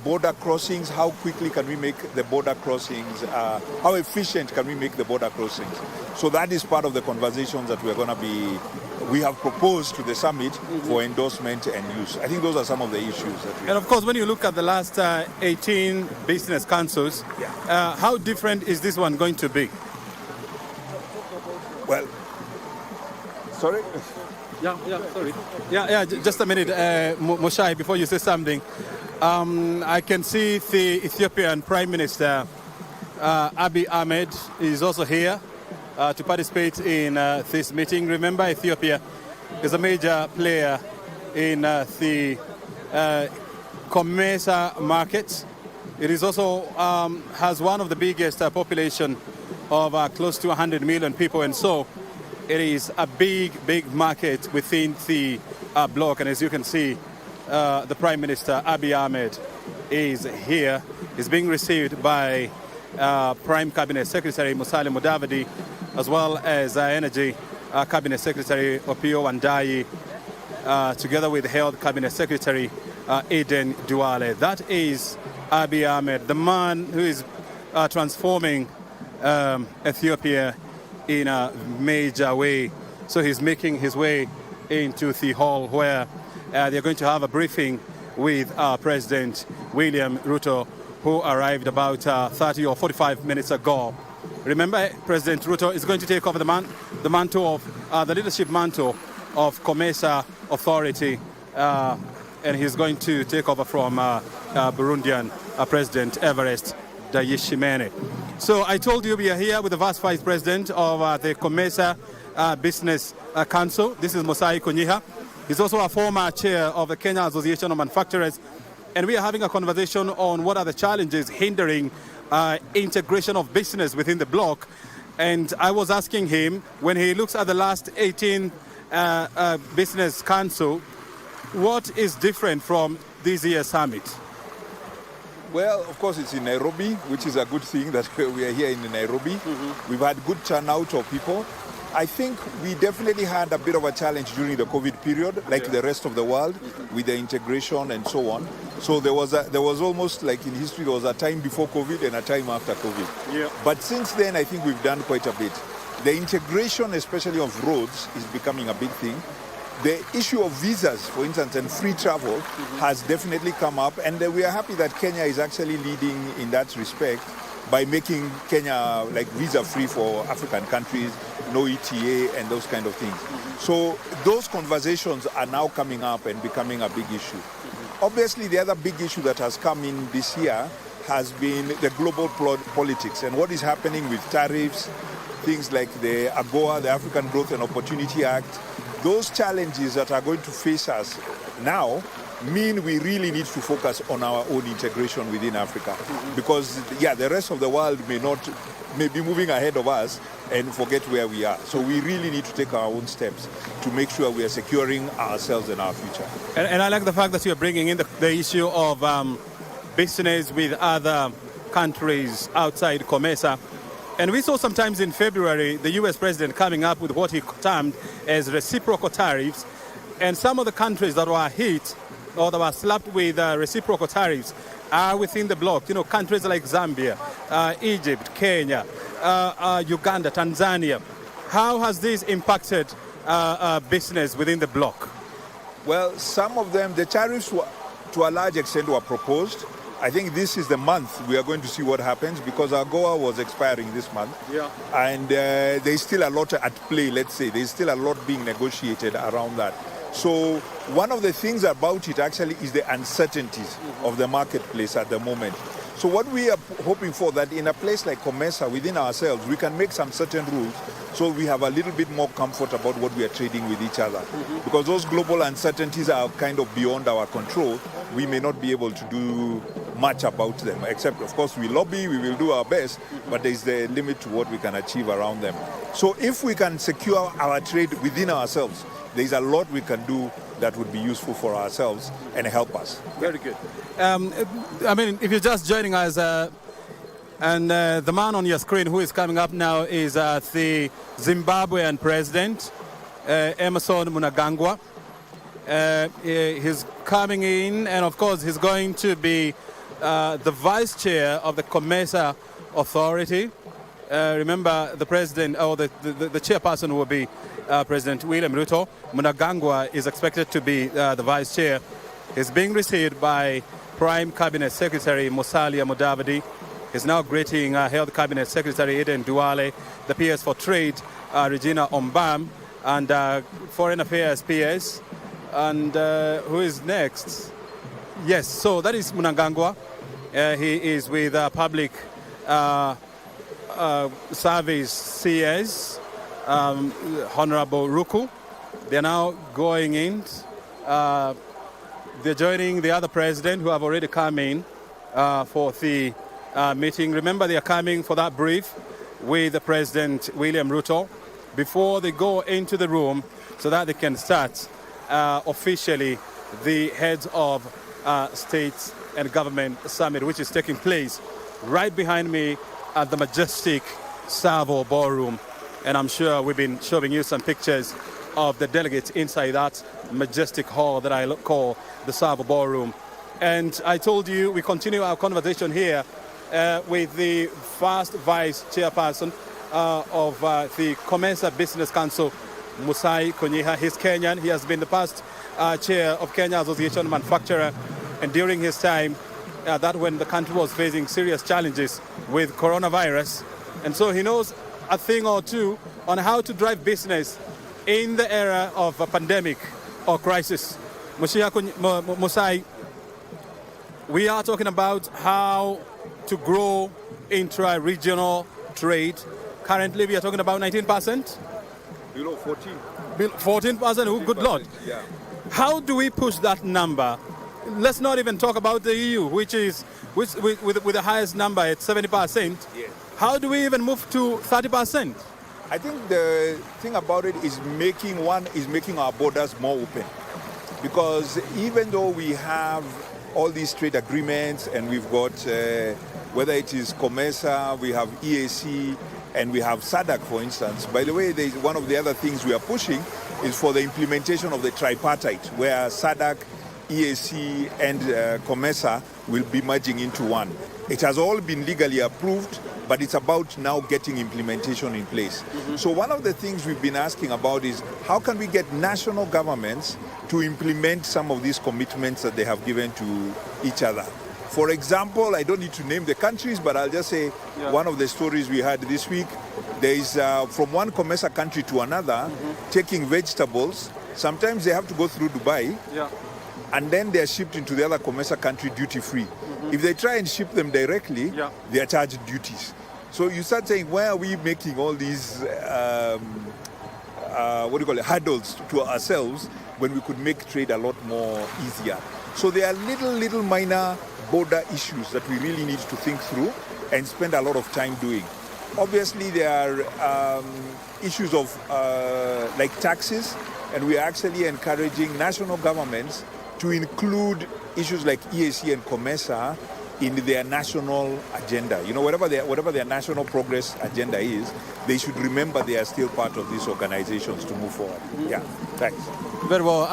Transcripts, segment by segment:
border crossings, how quickly can we make the border crossings, how efficient can we make the border crossings. So that is part of the conversations that we have proposed to the summit for endorsement and use. I think those are some of the issues that we And of course, when you look at the last 18 business councils, how different is this one going to be? Well, sorry? Sorry. Just a minute, Moshai, before you say something. I can see the Ethiopian Prime Minister, Abiy Ahmed, is also here to participate in this meeting. Remember, Ethiopia is a major player in the COMESA market. It is also has one of the biggest population of close to 100 million people, and so it is a big market within the bloc. And as you can see, the Prime Minister, Abiy Ahmed, is here. He's being received by Prime Cabinet Secretary Musalia Mudavadi, as well as Energy Cabinet Secretary Opiyo Wandayi, together with Health Cabinet Secretary Eden Duale. That is Abiy Ahmed, the man who is transforming Ethiopia in a major way. So he's making his way into the hall where they're going to have a briefing with President William Ruto, who arrived about 30 or 45 minutes ago. Remember, President Ruto is going to take over the mantle of the leadership mantle of COMESA Authority, and he's going to take over from Burundian President Everest Ndayishimiye. So I told you we are here with the Vice Vice President of the COMESA Business Council. This is Mosai Konyiha. He's also a former chair of the Kenya Association of Manufacturers. And we are having a conversation on what are the challenges hindering integration of business within the bloc. And I was asking him, when he looks at the last 18 Business Council, what is different from this year's summit? Well, of course, it's in Nairobi, which is a good thing that we are here in Nairobi. We've had good turnout of people. I think we definitely had a bit of a challenge during the COVID period, like the rest of the world, with the integration and so on. So there was almost like in history, there was a time before COVID and a time after COVID. But since then, I think we've done quite a bit. The integration, especially of roads, is becoming a big thing. The issue of visas, for instance, and free travel has definitely come up, and we are happy that Kenya is actually leading in that respect by making Kenya like visa-free for African countries, no ETA and those kind of things. So those conversations are now coming up and becoming a big issue. Obviously, the other big issue that has come in this year has been the global politics and what is happening with tariffs, things like the AGOA, the African Growth and Opportunity Act. Those challenges that are going to face us now mean we really need to focus on our own integration within Africa. Because, the rest of the world may be moving ahead of us and forget where we are. So we really need to take our own steps to make sure we are securing ourselves and our future. And I like the fact that you're bringing in the issue of business with other countries outside COMESA. And we saw sometimes in February the US president coming up with what he termed as reciprocal tariffs. And some of the countries that were hit or that were slapped with reciprocal tariffs are within the bloc. You know, countries like Zambia, Egypt, Kenya, Uganda, Tanzania. How has this impacted business within the bloc? Well, some of them, the tariffs to a large extent were proposed. I think this is the month we are going to see what happens because AGOA was expiring this month. And there's still a lot at play, let's say. There's still a lot being negotiated around that. So one of the things about it actually is the uncertainties of the marketplace at the moment. So what we are hoping for that in a place like COMESA, within ourselves, we can make some certain rules so we have a little bit more comfort about what we are trading with each other. Because those global uncertainties are kind of beyond our control. We may not be able to do much about them, except, of course, we lobby, we will do our best, but there's the limit to what we can achieve around them. So if we can secure our trade within ourselves, there's a lot we can do that would be useful for ourselves and help us. Very good. I mean, if you're just joining us, and the man on your screen who is coming up now is the Zimbabwean president, Emmerson Mnangagwa. He's coming in, and of course he's going to be the vice chair of the COMESA authority. Remember, the president, or the chairperson will be President William Ruto. Mnangagwa is expected to be the vice chair. He's being received by Prime Cabinet Secretary Musalia Mudavadi. He's now greeting Health Cabinet Secretary Eden Duale, the PS for Trade Regina Ombam, and Foreign Affairs PS. And who is next? Yes, so that is Mnangagwa. He is with Public Service CS, Honorable Ruku. They're now going in. They're joining the other president who have already come in for the meeting. Remember, they are coming for that brief with the President William Ruto before they go into the room so that they can start officially the heads of states and government summit, which is taking place right behind me at the majestic Savo Ballroom. And I'm sure we've been showing you some pictures of the delegates inside that majestic hall that I call the Savo Ballroom. And I told you we continue our conversation here with the first vice chairperson of the COMESA Business Council, Musai Konyiha. He's Kenyan. He has been the past chair of Kenya Association of Manufacturer. And during his time, that when the country was facing serious challenges with coronavirus. And so he knows a thing or two on how to drive business in the era of a pandemic or crisis. Musai, we are talking about how to grow intra-regional trade. Currently, we are talking about 19%. Below 14. 14%? Oh, good Lord. Yeah. How do we push that number? Let's not even talk about the EU, which is with the highest number at 70%. Yes. How do we even move to 30%? I think the thing about it is making our borders more open. Because even though we have all these trade agreements and we've got, whether it is COMESA, we have EAC, and we have SADC, for instance. By the way, one of the other things we are pushing is for the implementation of the tripartite, where SADC, EAC, and COMESA will be merging into one. It has all been legally approved, but it's about now getting implementation in place. Mm-hmm. So one of the things we've been asking about is how can we get national governments to implement some of these commitments that they have given to each other. For example, I don't need to name the countries, but I'll just say one of the stories we had this week, there is from one COMESA country to another, taking vegetables. Sometimes they have to go through Dubai, and then they are shipped into the other COMESA country duty-free. If they try and ship them directly, they are charged duties. So you start saying, why are we making all these hurdles to ourselves when we could make trade a lot more easier? So there are little minor border issues that we really need to think through and spend a lot of time doing. Obviously, there are issues of like taxes, and we are actually encouraging national governments to include issues like EAC and COMESA in their national agenda. You know, whatever their national progress agenda is, they should remember they are still part of these organizations to move forward. Yeah, thanks. Very well.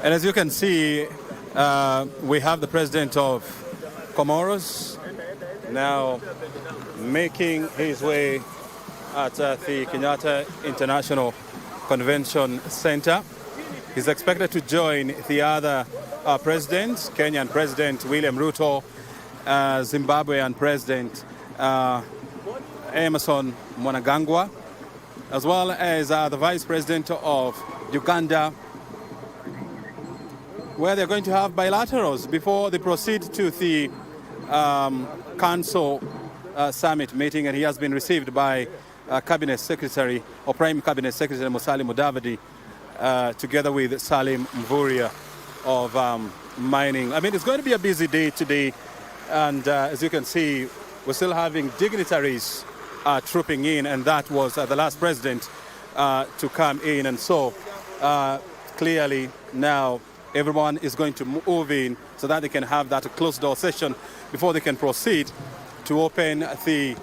And as you can see, we have the president of Comoros now making his way at the Kenyatta International Convention Center. He's expected to join the other presidents, Kenyan President William Ruto, Zimbabwean President Emmerson Mnangagwa, as well as the Vice President of Uganda, where they're going to have bilaterals before they proceed to the Council Summit meeting, and he has been received by Cabinet Secretary or Prime Cabinet Secretary Musalia Mudavadi, together with Salim Mvurya of mining. I mean, it's going to be a busy day today, and as you can see, we're still having dignitaries trooping in, and that was the last president to come in, and so clearly now everyone is going to move in so that they can have that closed door session before they can proceed to open the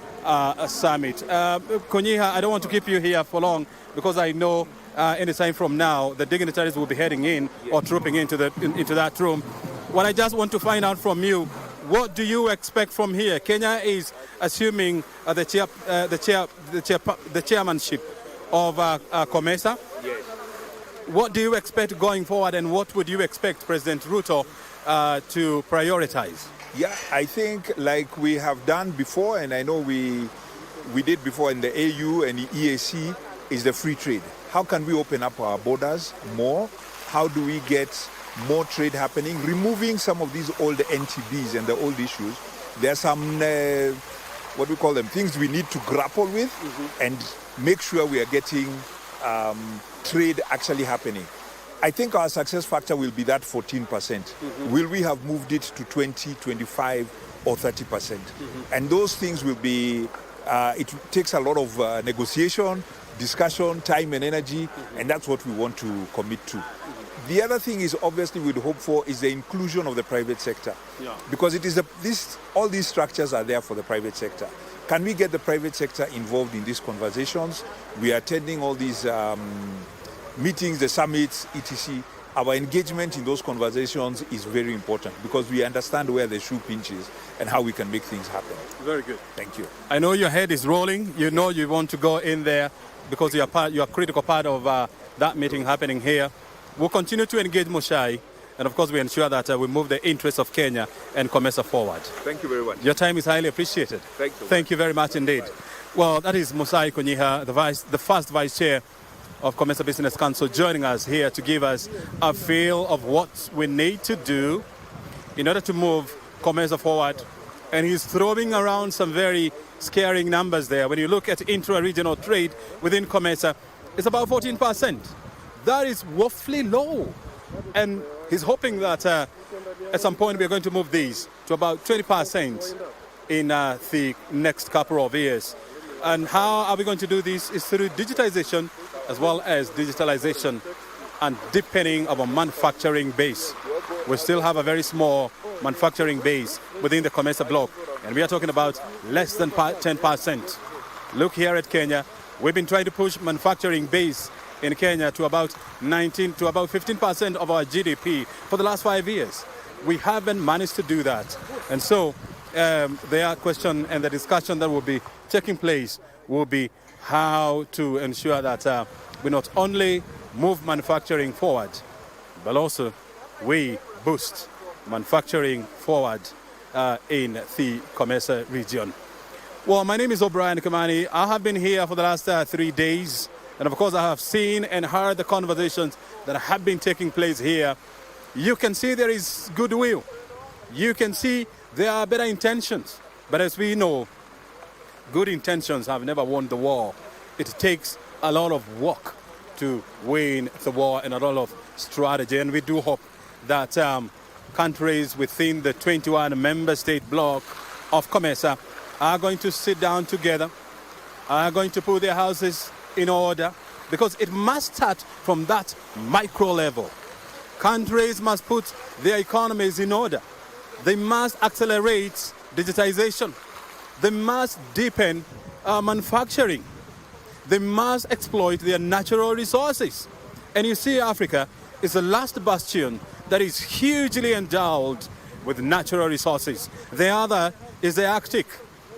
summit. Konyiha, I don't want to keep you here for long because I know any time from now, the dignitaries will be heading in or trooping into that room. What I just want to find out from you, what do you expect from here? Kenya is assuming the chairmanship of COMESA. Yes. What do you expect going forward, and what would you expect President Ruto to prioritize? Yeah, I think like we have done before, and I know we did before in the AU and the EAC, is the free trade. How can we open up our borders more? How do we get more trade happening? Removing some of these old NTBs and the old issues. There are some, what we call them, things we need to grapple with and make sure we are getting trade actually happening. I think our success factor will be that 14%. Will we have moved it to 20, 25 or 30%? And those things will be, it takes a lot of negotiation, discussion, time and energy, and that's what we want to commit to. The other thing is obviously we'd hope for is the inclusion of the private sector. Yeah. Because it is all these structures are there for the private sector. Can we get the private sector involved in these conversations? We are attending all these meetings, the summits, etc. Our engagement in those conversations is very important because we understand where the shoe pinches and how we can make things happen. Very good. Thank you. I know your head is rolling. You know you want to go in there because you are a critical part of that meeting happening here. We'll continue to engage Musai, and of course we ensure that we move the interests of Kenya and COMESA forward. Thank you very much. Your time is highly appreciated. Thank you. Thank you very much indeed. Bye. Well, that is Musai Konyiha, the first vice chair of COMESA Business Council, joining us here to give us a feel of what we need to do in order to move COMESA forward. And he's throwing around some very scaring numbers there. When you look at intra-regional trade within COMESA, it's about 14%. That is woefully low. And he's hoping that at some point we're going to move these to about 20% in the next couple of years. And how are we going to do this? Is through digitization as well as digitalization and deepening of a manufacturing base. We still have a very small manufacturing base within the COMESA block, and we are talking about less than 10%. Look here at Kenya. We've been trying to push manufacturing base in Kenya to about 15% of our GDP for the last 5 years. We haven't managed to do that. And so the question and the discussion that will be taking place will be how to ensure that we not only move manufacturing forward, but also we boost manufacturing forward in the COMESA region. Well, my name is O'Brien Kamani. I have been here for the last 3 days. And of course, I have seen and heard the conversations that have been taking place here. You can see there is goodwill. You can see there are better intentions. But as we know, good intentions have never won the war. It takes a lot of work to win the war and a lot of strategy. And we do hope that countries within the 21 member state bloc of COMESA are going to sit down together, are going to put their houses in order, because it must start from that micro level. Countries must put their economies in order. They must accelerate digitization. They must deepen manufacturing. They must exploit their natural resources. And you see, Africa is the last bastion that is hugely endowed with natural resources. The other is the Arctic,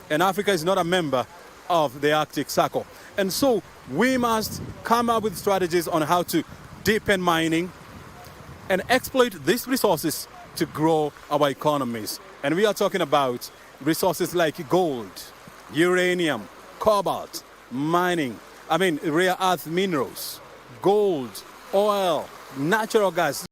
and Africa is not a member of the Arctic Circle. And so we must come up with strategies on how to deepen mining and exploit these resources to grow our economies. And we are talking about resources like gold, uranium, cobalt, mining, rare earth minerals, gold, oil, natural gas.